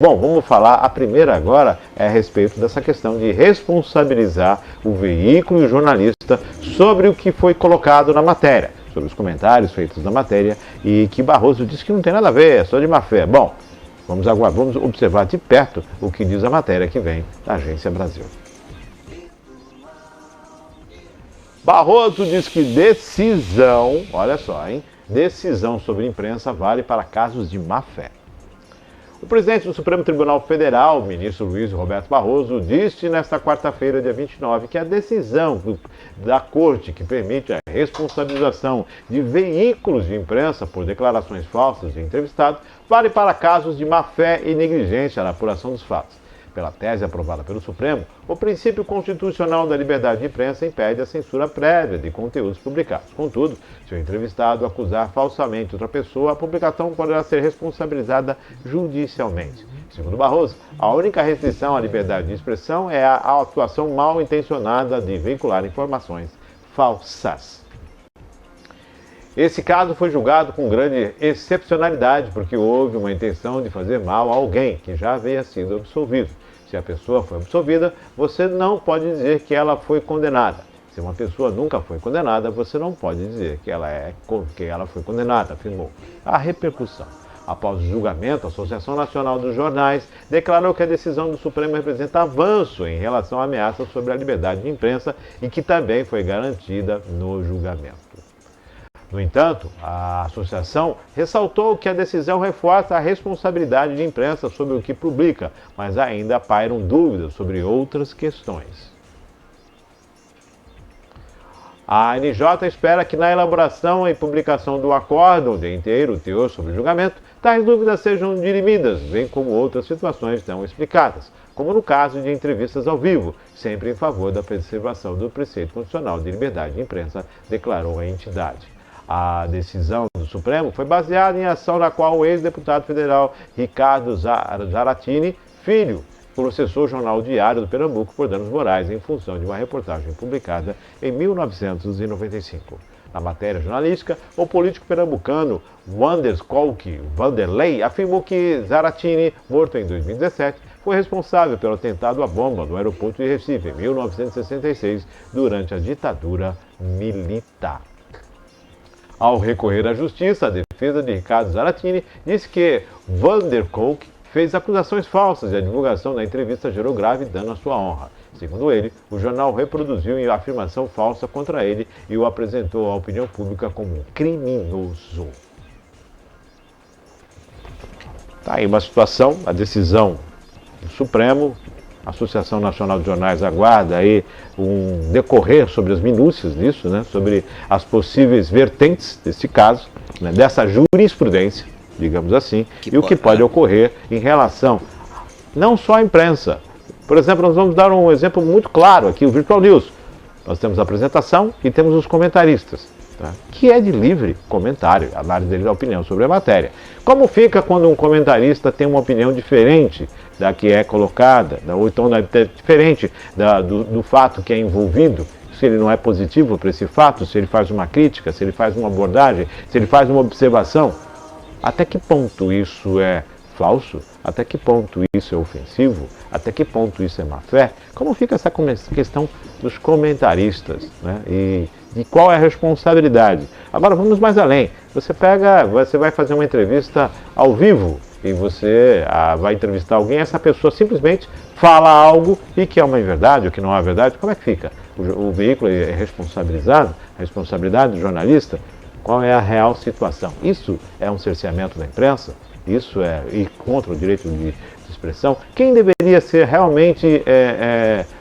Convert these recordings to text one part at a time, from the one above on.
Bom, vamos falar, a primeira agora é a respeito dessa questão de responsabilizar o veículo e o jornalista sobre o que foi colocado na matéria, sobre os comentários feitos na matéria e que Barroso disse que não tem nada a ver, é só de má fé. Bom, vamos observar de perto o que diz a matéria que vem da Agência Brasil. Barroso diz que decisão, olha só, hein? Decisão sobre imprensa vale para casos de má fé. O presidente do Supremo Tribunal Federal, ministro Luiz Roberto Barroso, disse nesta quarta-feira, dia 29, que a decisão da Corte que permite a responsabilização de veículos de imprensa por declarações falsas de entrevistados vale para casos de má-fé e negligência na apuração dos fatos. Pela tese aprovada pelo Supremo, o princípio constitucional da liberdade de imprensa impede a censura prévia de conteúdos publicados. Contudo, se o entrevistado acusar falsamente outra pessoa, a publicação poderá ser responsabilizada judicialmente. Segundo Barroso, a única restrição à liberdade de expressão é a atuação mal intencionada de veicular informações falsas. Esse caso foi julgado com grande excepcionalidade, porque houve uma intenção de fazer mal a alguém que já havia sido absolvido. Se a pessoa foi absolvida, você não pode dizer que ela foi condenada. Se uma pessoa nunca foi condenada, você não pode dizer que ela foi condenada, afirmou. A repercussão. Após o julgamento, a Associação Nacional dos Jornais declarou que a decisão do Supremo representa avanço em relação à ameaça sobre a liberdade de imprensa e que também foi garantida no julgamento. No entanto, a associação ressaltou que a decisão reforça a responsabilidade de imprensa sobre o que publica, mas ainda pairam dúvidas sobre outras questões. A ANJ espera que na elaboração e publicação do acórdão de inteiro teor sobre o julgamento, tais dúvidas sejam dirimidas, bem como outras situações não explicadas, como no caso de entrevistas ao vivo, sempre em favor da preservação do preceito constitucional de liberdade de imprensa, declarou a entidade. A decisão do Supremo foi baseada em ação na qual o ex-deputado federal Ricardo Zaratini, filho, processou o jornal Diário do Pernambuco por danos morais em função de uma reportagem publicada em 1995. Na matéria jornalística, o político pernambucano Wanderley afirmou que Zaratini, morto em 2017, foi responsável pelo atentado à bomba no aeroporto de Recife em 1966, durante a ditadura militar. Ao recorrer à justiça, a defesa de Ricardo Zaratini disse que Wanderley fez acusações falsas e a divulgação da entrevista gerou grave dano à sua honra. Segundo ele, o jornal reproduziu a afirmação falsa contra ele e o apresentou à opinião pública como um criminoso. Tá aí uma situação, a decisão do Supremo. A Associação Nacional de Jornais aguarda aí um decorrer sobre as minúcias disso, né, sobre as possíveis vertentes desse caso, né, dessa jurisprudência, digamos assim, o que pode ocorrer em relação não só à imprensa. Por exemplo, nós vamos dar um exemplo muito claro aqui, o Virtual News. Nós temos a apresentação e temos os comentaristas, tá, que é de livre comentário, análise dele da opinião sobre a matéria. Como fica quando um comentarista tem uma opinião diferente da que é colocada, ou então diferente do fato que é envolvido, se ele não é positivo para esse fato, se ele faz uma crítica, se ele faz uma abordagem, se ele faz uma observação? Até que ponto isso é falso? Até que ponto isso é ofensivo? Até que ponto isso é má-fé? Como fica essa questão dos comentaristas, né? E de qual é a responsabilidade? Agora vamos mais além. Você vai fazer uma entrevista ao vivo e você vai entrevistar alguém, essa pessoa simplesmente fala algo e que é uma inverdade ou que não é verdade. Como é que fica? O veículo é responsabilizado? A responsabilidade do jornalista? Qual é a real situação? Isso é um cerceamento da imprensa? Isso é ir contra o direito de expressão? Quem deveria ser realmente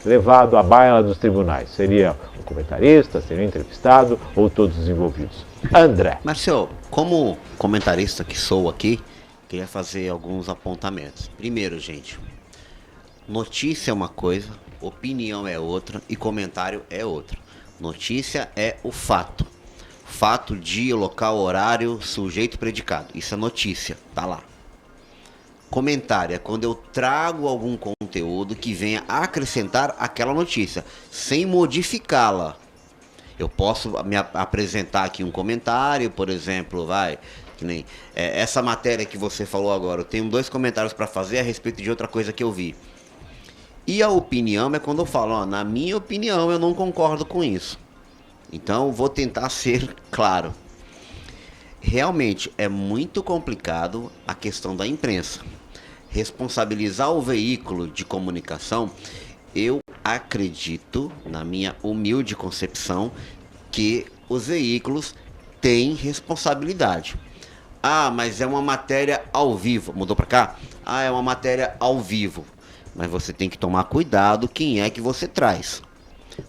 levado à baila dos tribunais? Seria o comentarista, seria o entrevistado ou todos os envolvidos? André. Marcelo, como comentarista que sou aqui, queria fazer alguns apontamentos. Primeiro, gente, notícia é uma coisa, opinião é outra e comentário é outra. Notícia é o fato. Fato, dia, local, horário, sujeito, predicado. Isso é notícia, tá lá. Comentário é quando eu trago algum conteúdo que venha acrescentar aquela notícia, sem modificá-la. Eu posso me apresentar aqui um comentário, por exemplo, Que nem essa matéria que você falou agora, eu tenho 2 comentários para fazer a respeito de outra coisa que eu vi. E a opinião é quando eu falo, ó, na minha opinião eu não concordo com isso. Então eu vou tentar ser claro. Realmente é muito complicado a questão da imprensa. Responsabilizar o veículo de comunicação, eu acredito, na minha humilde concepção, que os veículos têm responsabilidade. Ah, mas é uma matéria ao vivo. Mudou para cá? Ah, é uma matéria ao vivo. Mas você tem que tomar cuidado quem é que você traz.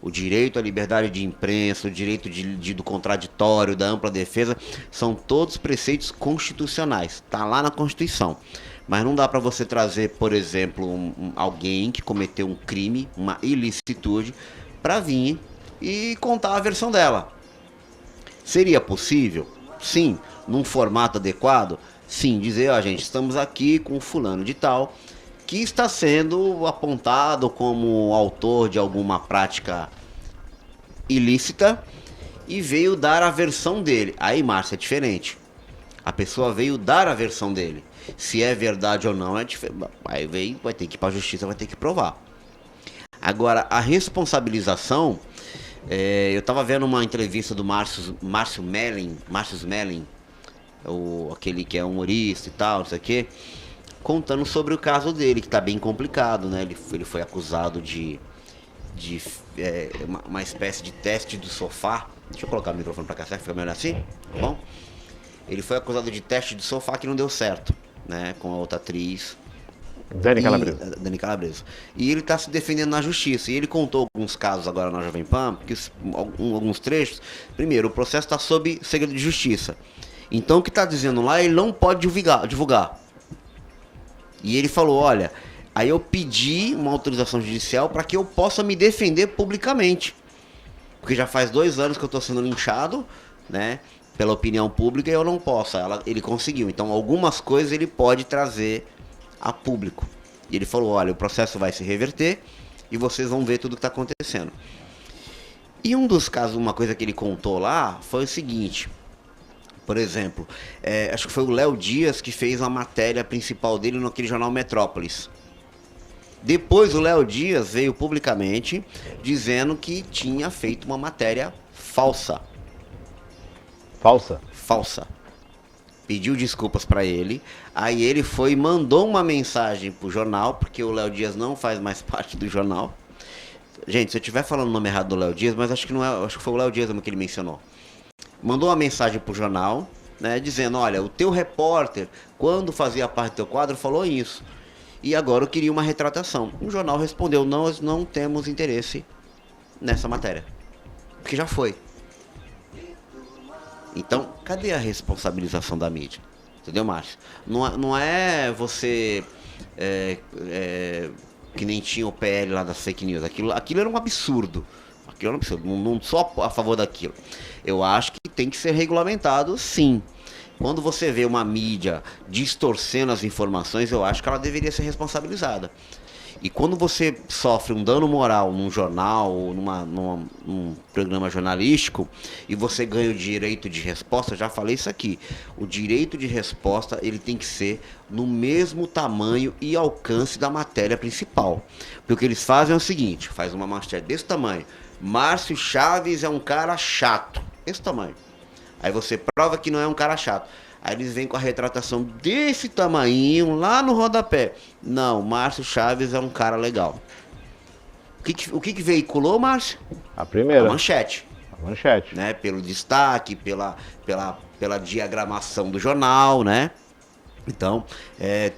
O direito à liberdade de imprensa, o direito do contraditório, da ampla defesa, são todos preceitos constitucionais. Está lá na Constituição. Mas não dá para você trazer, por exemplo, alguém que cometeu um crime, uma ilicitude, para vir e contar a versão dela. Seria possível? Sim. Num formato adequado? Sim. Dizer, ó, gente, estamos aqui com fulano de tal, que está sendo apontado como autor de alguma prática ilícita e veio dar a versão dele. Aí, Márcia, é diferente. A pessoa veio dar a versão dele. Se é verdade ou não, é diferente. Aí vai ter que ir para a justiça, vai ter que provar. Agora, a responsabilização, eu estava vendo uma entrevista do Márcio Melling, aquele que é humorista e tal, não sei o quê, contando sobre o caso dele, que está bem complicado, né? Ele foi acusado de uma espécie de teste do sofá. Deixa eu colocar o microfone para cá, será que fica melhor assim? Tá bom? Ele foi acusado de teste de sofá que não deu certo, né? Com a outra atriz. Dani Calabresa. E ele está se defendendo na justiça. E ele contou alguns casos agora na Jovem Pan, que alguns trechos. Primeiro, o processo está sob segredo de justiça. Então o que está dizendo lá, ele não pode divulgar. E ele falou, olha, aí eu pedi uma autorização judicial para que eu possa me defender publicamente. Porque já faz 2 anos que eu estou sendo linchado, né, pela opinião pública, e eu não posso. Ele conseguiu. Então algumas coisas ele pode trazer a público. E ele falou, olha, o processo vai se reverter e vocês vão ver tudo o que está acontecendo. E um dos casos, uma coisa que ele contou lá, foi o seguinte. Por exemplo, acho que foi o Léo Dias que fez a matéria principal dele naquele jornal Metrópolis. Depois o Léo Dias veio publicamente dizendo que tinha feito uma matéria falsa. Falsa. Pediu desculpas para ele. Aí ele foi e mandou uma mensagem pro jornal, porque o Léo Dias não faz mais parte do jornal. Gente, se eu estiver falando o nome errado do Léo Dias, mas acho que não é, acho que foi o Léo Dias que ele mencionou. Mandou uma mensagem pro jornal, né, dizendo, olha, o teu repórter, quando fazia parte do teu quadro, falou isso. E agora eu queria uma retratação. O jornal respondeu, nós não temos interesse nessa matéria. Porque já foi. Então, cadê a responsabilização da mídia? Entendeu, Márcio? Não é você que nem tinha o PL lá das fake news. Aquilo era um absurdo. Não sou a favor daquilo. Eu acho que tem que ser regulamentado, sim. Quando você vê uma mídia distorcendo as informações, eu acho que ela deveria ser responsabilizada. E quando você sofre um dano moral num jornal ou num programa jornalístico e você ganha o direito de resposta, já falei isso aqui, o direito de resposta ele tem que ser no mesmo tamanho e alcance da matéria principal. Porque o que eles fazem é o seguinte, faz uma manchete desse tamanho, Márcio Chaves é um cara chato, esse tamanho. Aí você prova que não é um cara chato. Aí eles vêm com a retratação desse tamanho lá no rodapé. Não, Márcio Chaves é um cara legal. O que veiculou, Márcio? A primeira. A manchete. A manchete. Né? Pelo destaque, pela diagramação do jornal, né? Então,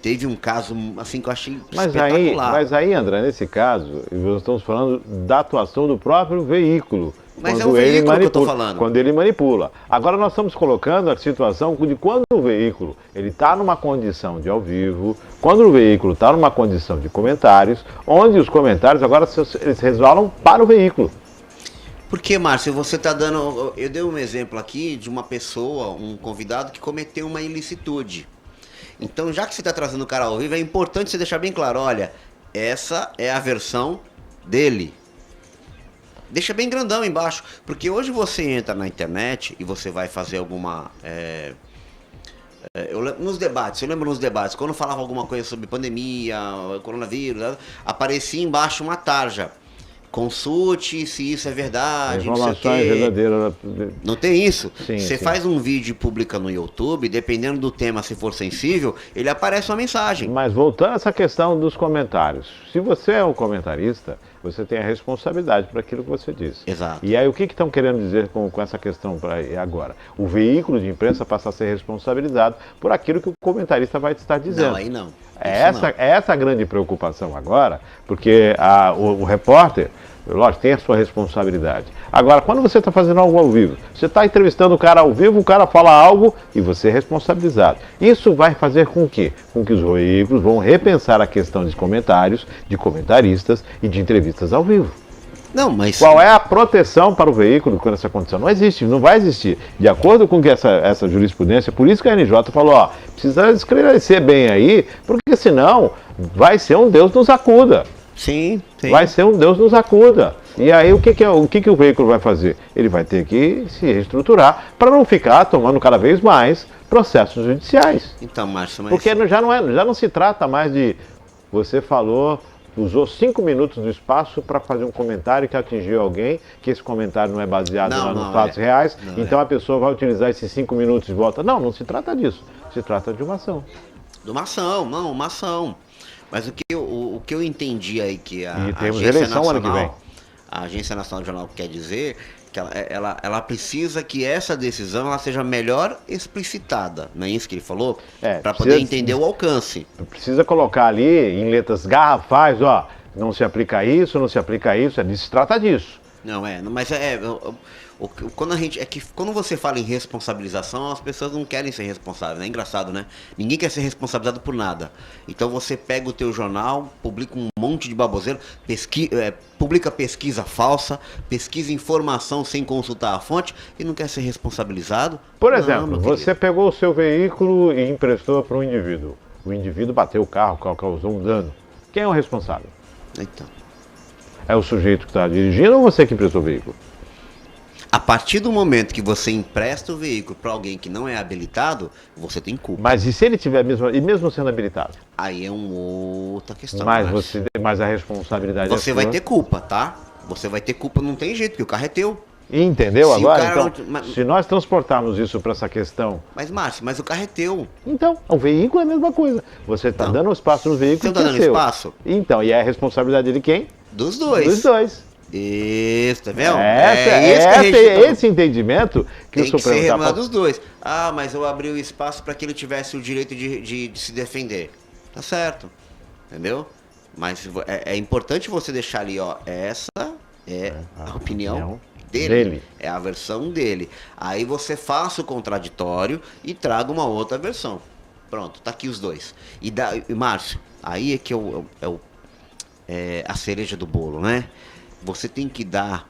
teve um caso assim que eu achei espetacular. Mas aí, André, nesse caso, nós estamos falando da atuação do próprio veículo. Mas é o veículo que eu estou falando. Quando ele manipula. Agora nós estamos colocando a situação de quando o veículo está numa condição de ao vivo, quando o veículo está numa condição de comentários, onde os comentários agora eles resvalam para o veículo. Porque, Márcio, você está dando... Eu dei um exemplo aqui de uma pessoa, um convidado que cometeu uma ilicitude. Então, já que você está trazendo o cara ao vivo, é importante você deixar bem claro, olha, essa é a versão dele. Deixa bem grandão embaixo, porque hoje você entra na internet e você vai fazer Nos debates, eu lembro nos debates, quando falava alguma coisa sobre pandemia, coronavírus, né, aparecia embaixo uma tarja. Consulte se isso é verdade, não sei o Informações quê. verdadeiras. Não tem isso? Sim, Você sim. faz um vídeo e publica no YouTube, dependendo do tema, se for sensível, ele aparece uma mensagem. Mas voltando a essa questão dos comentários. Se você é um comentarista, você tem a responsabilidade por aquilo que você disse. Exato. E aí o que estão querendo dizer com essa questão para agora? O veículo de imprensa passa a ser responsabilizado por aquilo que o comentarista vai estar dizendo. Não, aí não. É essa a grande preocupação agora, porque o repórter, lógico, tem a sua responsabilidade. Agora, quando você está fazendo algo ao vivo, você está entrevistando o cara ao vivo, o cara fala algo e você é responsabilizado. Isso vai fazer com que os veículos vão repensar a questão de comentários, de comentaristas e de entrevistas ao vivo. Não, mas... Qual é a proteção para o veículo quando essa condição? Não existe, não vai existir. De acordo com que essa jurisprudência, por isso que a NJ falou, ó, precisa esclarecer bem aí, porque senão vai ser um Deus nos acuda. Sim. Vai ser um Deus nos acuda. E aí o que o veículo vai fazer? Ele vai ter que se reestruturar para não ficar tomando cada vez mais processos judiciais. Então, Márcio, mas... Porque já não se trata mais de você falou, usou 5 minutos do espaço para fazer um comentário que atingiu alguém, que esse comentário não é baseado nos fatos reais, então a pessoa vai utilizar esses 5 minutos e volta. Não se trata disso. Se trata de uma ação. De uma ação. Mas o que eu entendi aí que a temos Agência eleição Nacional, ano que vem. A Agência Nacional do Jornal quer dizer que ela precisa que essa decisão ela seja melhor explicitada, não é isso que ele falou? Para poder entender o alcance. Precisa colocar ali em letras garrafais, ó, não se aplica isso, se trata disso. Não, mas quando você fala em responsabilização, as pessoas não querem ser responsáveis, é engraçado, né? Ninguém quer ser responsabilizado por nada. Então você pega o teu jornal, publica um monte de baboseira, publica pesquisa falsa, pesquisa informação sem consultar a fonte e não quer ser responsabilizado. Por exemplo, você pegou o seu veículo e emprestou para um indivíduo. O indivíduo bateu o carro, causou um dano. Quem é o responsável? Então. É o sujeito que está dirigindo ou você que emprestou o veículo? A partir do momento que você empresta o veículo para alguém que não é habilitado, você tem culpa. Mas e se ele tiver mesmo sendo habilitado? Aí é uma outra questão. Mas a responsabilidade você vai ter culpa, tá? Você vai ter culpa, não tem jeito, porque o carro é teu. Entendeu agora? Então, não... se nós transportarmos isso para essa questão... Mas o carro é teu. Então, o veículo é a mesma coisa. Você está dando espaço no veículo. Você está dando espaço? Então, e é a responsabilidade de quem? Dos dois. Dos dois. Isso, tá vendo? Esse entendimento que o Supremo está falando dos dois. Ah, mas eu abri o espaço para que ele tivesse o direito de se defender. Tá certo. Entendeu? Mas é importante você deixar ali, ó, essa é a opinião dele. É a versão dele. Aí você faça o contraditório e traga uma outra versão. Pronto, tá aqui os dois. E Márcio, aí é que é a cereja do bolo, né? Você tem que dar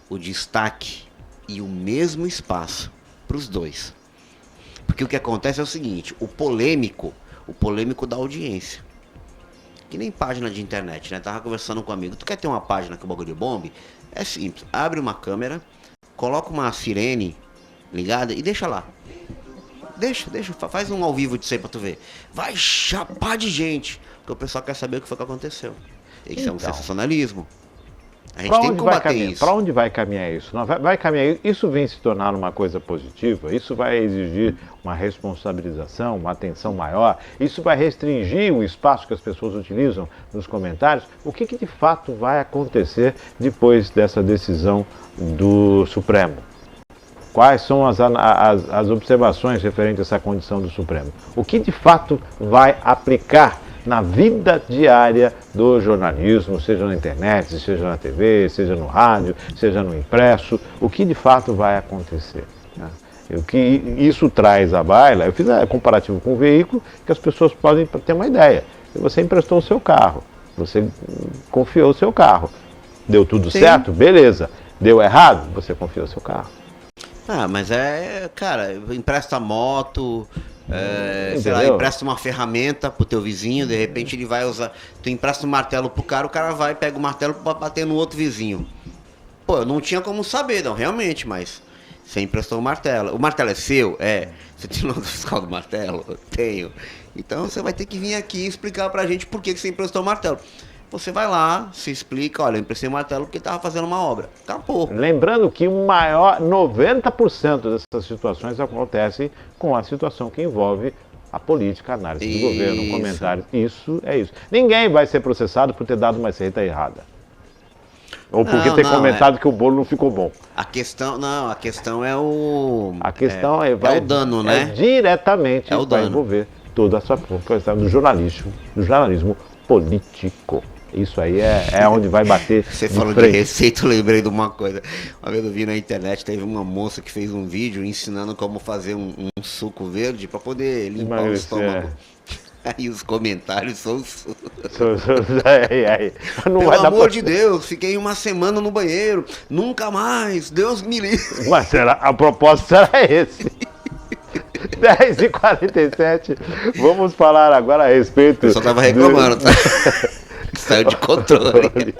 o destaque e o mesmo espaço para os dois. Porque o que acontece é o seguinte, o polêmico dá audiência. Que nem página de internet, né? Tava conversando com um amigo, tu quer ter uma página que o bagulho bombe? É simples, abre uma câmera, coloca uma sirene ligada e deixa lá. Deixa, faz um ao vivo disso aí pra tu ver. Vai chapar de gente, porque o pessoal quer saber o que foi que aconteceu. Isso é um sensacionalismo. A gente tem que combater isso. Para onde vai caminhar isso? Vai caminhar, isso vem se tornar uma coisa positiva, isso vai exigir uma responsabilização, uma atenção maior, isso vai restringir o espaço que as pessoas utilizam nos comentários. O que de fato vai acontecer depois dessa decisão do Supremo? Quais são as observações referentes a essa condição do Supremo? O que de fato vai aplicar na vida diária do jornalismo, seja na internet, seja na TV, seja no rádio, seja no impresso, o que de fato vai acontecer? Né? O que isso traz à baila, eu fiz comparativo com o veículo, que as pessoas podem ter uma ideia. Você emprestou o seu carro, você confiou o seu carro, deu tudo certo? Beleza. Deu errado? Você confiou o seu carro. Ah, mas cara, empresta moto... sei lá, empresta uma ferramenta pro teu vizinho, de repente ele vai usar. Tu empresta um martelo pro cara, o cara vai, pega o martelo pra bater no outro vizinho. Pô, eu não tinha como saber, não, realmente, mas Você emprestou o martelo. O martelo é seu? É. Você tem nota fiscal do martelo? Tenho. Então você vai ter que vir aqui explicar pra gente por que você emprestou o martelo. Você vai lá, se explica, olha, eu emprestei o martelo porque estava fazendo uma obra. Acabou. Lembrando que o maior 90% dessas situações acontecem com a situação que envolve a política, a análise do governo, um comentário. Isso é isso. Ninguém vai ser processado por ter dado uma receita errada. Ou porque ter comentado que o bolo não ficou bom. A questão é o... A questão é o dano, né? Diretamente o vai dano. envolver toda essa questão do jornalismo político. Isso aí é onde vai bater. Você falou de receita, eu lembrei de uma coisa. Uma vez eu vi na internet, teve uma moça que fez um vídeo ensinando como fazer um suco verde para poder limpar o estômago. Aí os comentários são... Não Pelo amor de Deus, fiquei uma semana no banheiro, nunca mais, Deus me livre. Mas a propósito era esse. 10h47, vamos falar agora a respeito... Eu só tava reclamando, tá? Saiu de controle.